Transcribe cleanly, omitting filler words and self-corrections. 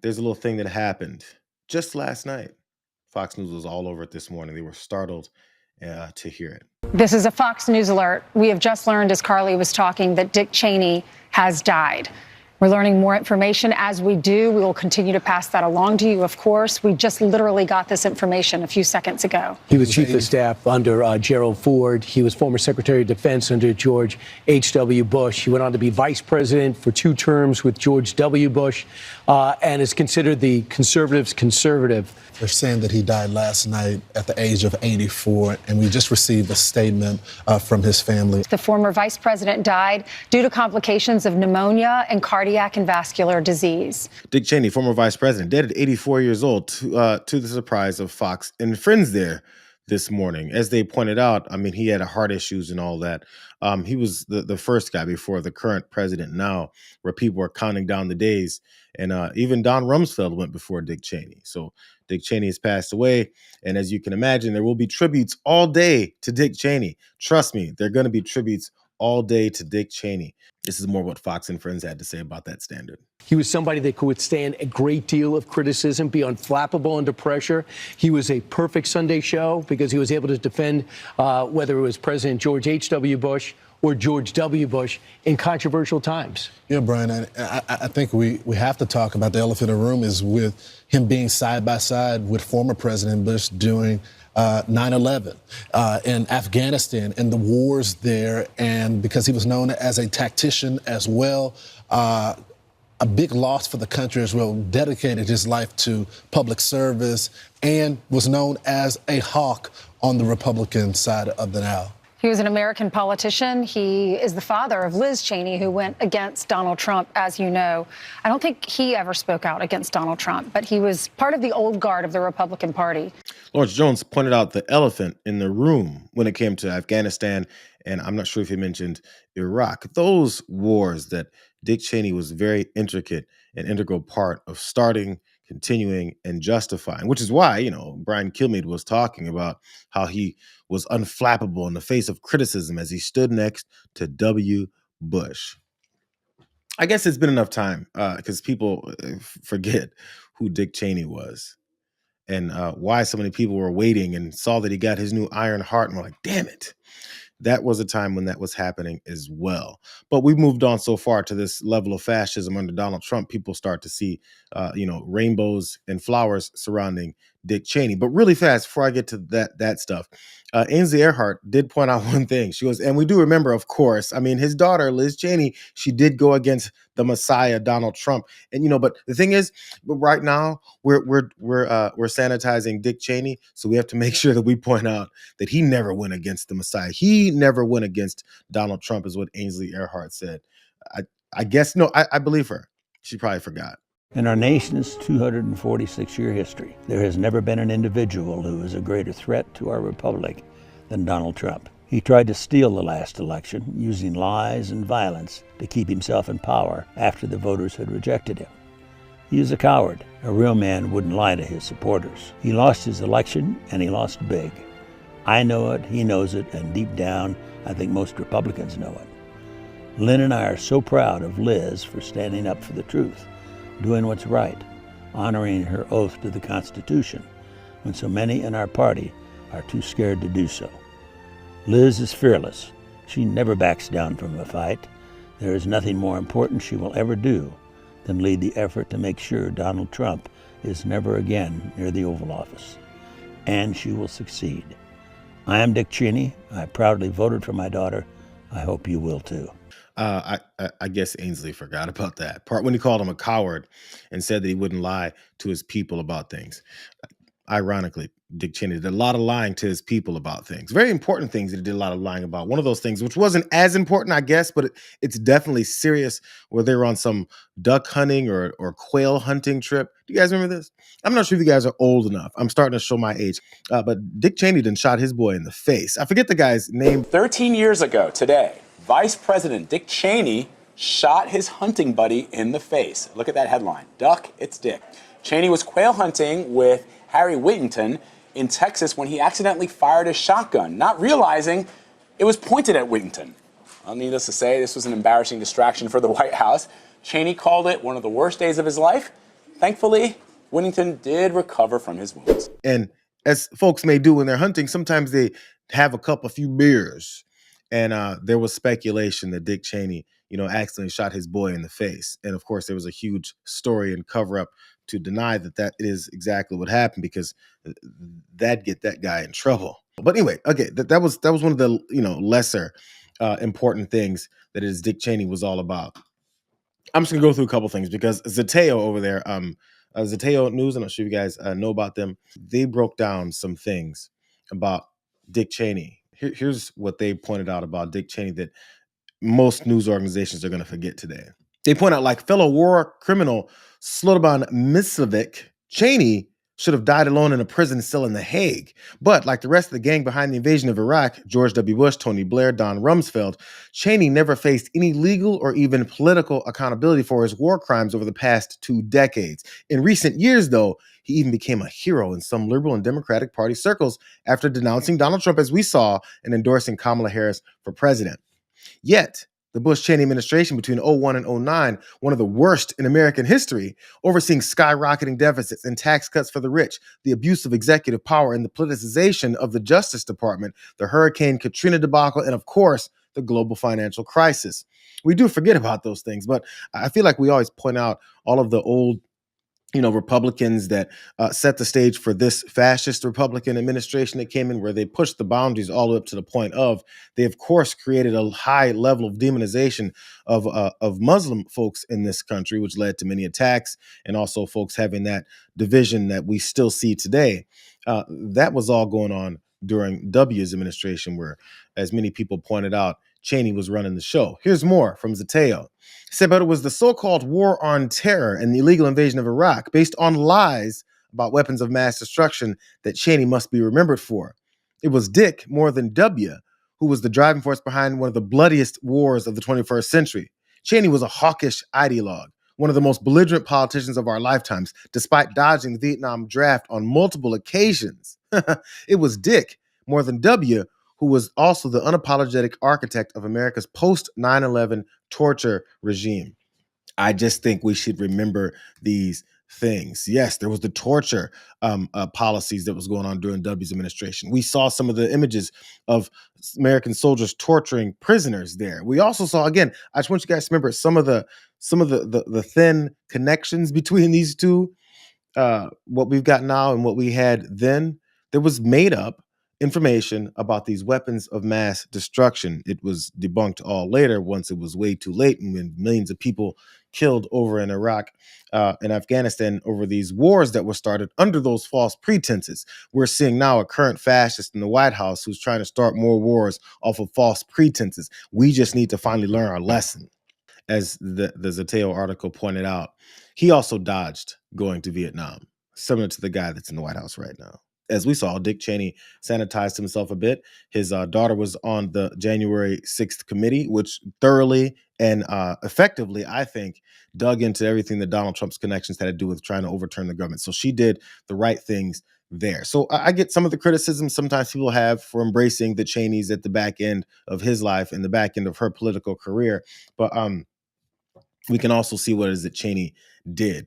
There's a little thing that happened just last night. Fox News was all over it this morning. They were startled to hear it. This is a Fox News alert. We have just learned, as Carly was talking, that Dick Cheney has died. We're learning more information as we do. We will continue to pass that along to you, of course. We just literally got this information a few seconds ago. He was chief of staff under Gerald Ford. He was former Secretary of Defense under George H.W. Bush. He went on to be vice president for 2 terms with George W. Bush and is considered the conservatives' conservative. They're saying that he died last night at the age of 84, and we just received a statement from his family. The former vice president died due to complications of pneumonia and cardiac and vascular disease. Dick Cheney, former vice president, dead at 84 years old, to the surprise of Fox and friends there this morning. As they pointed out, I mean, he had heart issues and all that. He was the first guy before the current president now, where people are counting down the days. And even Don Rumsfeld went before Dick Cheney. So Dick Cheney has passed away. And as you can imagine, there will be tributes all day to Dick Cheney. Trust me, there are going to be tributes all day to Dick Cheney. This is more what Fox and friends had to say about that standard. He was somebody that could withstand a great deal of criticism, be unflappable under pressure. He was a perfect Sunday show because he was able to defend whether it was President George H.W. Bush or George W. Bush in controversial times. Yeah, Brian, I think we have to talk about the elephant in the room is with him being side by side with former President Bush during 9/11 in Afghanistan and the wars there, and because he was known as a tactician as well, a big loss for the country as well, dedicated his life to public service and was known as a hawk on the Republican side of the aisle. He was an American politician. He is the father of Liz Cheney, who went against Donald Trump, as you know. I don't think he ever spoke out against Donald Trump, but he was part of the old guard of the Republican Party. Lawrence Jones pointed out the elephant in the room when it came to Afghanistan, and I'm not sure if he mentioned Iraq. Those wars that Dick Cheney was very intricate and integral part of starting, continuing, and justifying, which is why, Brian Kilmeade was talking about how he was unflappable in the face of criticism as he stood next to W. Bush. I guess it's been enough time because people forget who Dick Cheney was and why so many people were waiting and saw that he got his new Iron Heart and were like, damn it. That was a time when that was happening as well. But we've moved on so far to this level of fascism under Donald Trump. People start to see, rainbows and flowers surrounding Dick Cheney. But really fast, before I get to that stuff, Ainsley Earhart did point out one thing. She goes, and we do remember, of course, I mean, his daughter, Liz Cheney, she did go against the Messiah, Donald Trump. And, but the thing is, right now, we're sanitizing Dick Cheney. So we have to make sure that we point out that he never went against the Messiah. He never went against Donald Trump, is what Ainsley Earhart said. I guess, no, I believe her. She probably forgot. In our nation's 246-year history, there has never been an individual who is a greater threat to our republic than Donald Trump. He tried to steal the last election using lies and violence to keep himself in power after the voters had rejected him. He is a coward. A real man wouldn't lie to his supporters. He lost his election, and he lost big. I know it, he knows it, and deep down, I think most Republicans know it. Lynn and I are so proud of Liz for standing up for the truth, doing what's right, honoring her oath to the Constitution, when so many in our party are too scared to do so. Liz is fearless. She never backs down from a fight. There is nothing more important she will ever do than lead the effort to make sure Donald Trump is never again near the Oval Office. And she will succeed. I am Dick Cheney. I proudly voted for my daughter. I hope you will too. I guess Ainsley forgot about that part when he called him a coward and said that he wouldn't lie to his people about things. Ironically, Dick Cheney did a lot of lying to his people about things, very important things that he did a lot of lying about. One of those things, which wasn't as important, I guess, but it's definitely serious, where they were on some duck hunting or quail hunting trip. Do you guys remember this? I'm not sure if you guys are old enough. I'm starting to show my age. But Dick Cheney done shot his boy in the face. I forget the guy's name. 13 years ago today, Vice President Dick Cheney shot his hunting buddy in the face. Look at that headline. Duck, it's Dick. Cheney was quail hunting with Harry Whittington in Texas when he accidentally fired a shotgun, not realizing it was pointed at Whittington. Well, needless to say, this was an embarrassing distraction for the White House. Cheney called it one of the worst days of his life, Thankfully, Whittington did recover from his wounds. And as folks may do when they're hunting, sometimes they have a few beers. And there was speculation that Dick Cheney, accidentally shot his boy in the face. And of course, there was a huge story and cover up to deny that is exactly what happened, because that'd get that guy in trouble. But anyway, okay, that was one of the lesser important things that is Dick Cheney was all about. I'm just gonna go through a couple things because Zateo over there, Zateo News, I'm not sure if you guys know about them. They broke down some things about Dick Cheney. Here's what they pointed out about Dick Cheney that most news organizations are going to forget today. They point out, like fellow war criminal Slobodan Milosevic, Cheney should have died alone in a prison cell in The Hague. But like the rest of the gang behind the invasion of Iraq, George W. Bush, Tony Blair, Don Rumsfeld, Cheney never faced any legal or even political accountability for his war crimes over the past 2 decades. In recent years, though, he even became a hero in some liberal and Democratic Party circles after denouncing Donald Trump, as we saw, and endorsing Kamala Harris for president. Yet, the Bush-Cheney administration between 2001 and 2009, one of the worst in American history, overseeing skyrocketing deficits and tax cuts for the rich, the abuse of executive power and the politicization of the Justice Department, the Hurricane Katrina debacle, and of course, the global financial crisis. We do forget about those things, but I feel like we always point out all of the old Republicans that set the stage for this fascist Republican administration that came in, where they pushed the boundaries all the way up to the point of they, of course, created a high level of demonization of Muslim folks in this country, which led to many attacks, and also folks having that division that we still see today. That was all going on during W's administration, where, as many people pointed out, Cheney was running the show. Here's more from Zateo. He said, but it was the so-called war on terror and the illegal invasion of Iraq, based on lies about weapons of mass destruction, that Cheney must be remembered for. It was Dick, more than W, who was the driving force behind one of the bloodiest wars of the 21st century. Cheney was a hawkish ideologue, one of the most belligerent politicians of our lifetimes, despite dodging the Vietnam draft on multiple occasions. It was Dick, more than W, who was also the unapologetic architect of America's post-9/11 torture regime. I just think we should remember these things. Yes, there was the torture policies that was going on during W's administration. We saw some of the images of American soldiers torturing prisoners there. We also saw, again, I just want you guys to remember some of the thin connections between these two, what we've got now and what we had then. There was made up information about these weapons of mass destruction. It was debunked all later once it was way too late, and when millions of people killed over in Iraq and Afghanistan over these wars that were started under those false pretenses. We're seeing now a current fascist in the White House who's trying to start more wars off of false pretenses. We just need to finally learn our lesson. As the Zateo article pointed out, he also dodged going to Vietnam, similar to the guy that's in the White House right now. As we saw, Dick Cheney sanitized himself a bit. His daughter was on the January 6th committee, which thoroughly and effectively, I think, dug into everything that Donald Trump's connections had to do with trying to overturn the government. So she did the right things there. So I get some of the criticism sometimes people have for embracing the Cheneys at the back end of his life and the back end of her political career. But we can also see what it is that Cheney did.